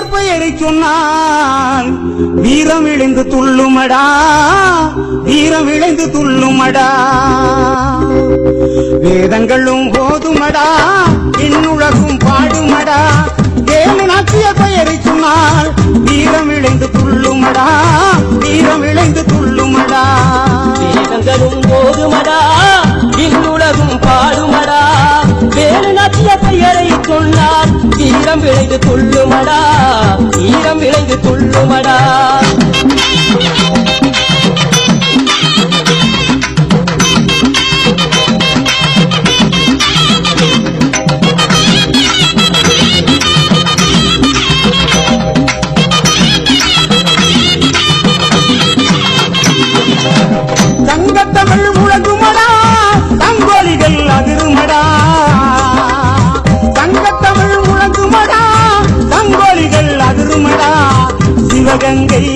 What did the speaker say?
நாச்சியார் பெயரை சொன்னால் வீரம் இழைந்து துள்ளுமடா, வீரம் இழைந்து துள்ளுமடா. வேதங்களும் போதுமடா, இன்னுலகும் பாடுமடா. வேலு நாச்சியார் பெயரை சொன்னால் வீரம் இழைந்து துள்ளுமடா, வீரம் இழைந்து துள்ளுமடா. வேதங்களும் போதுமடா, இன்னுலகும் பாடுமடா. வேலு நாச்சியார் பெயரை சொன்னால் வீரம் விளைந்து துள்ளுமடா, வீரம் விளைந்து துள்ளுமடா. தங்கத்தமிழ் முழங்குமடா, தங்கோலிகள் அதிருமடா. தங்கத்தமிழ் முழங்குமடா, தங்கோலிகள் அதிருமடா. சிவகங்கை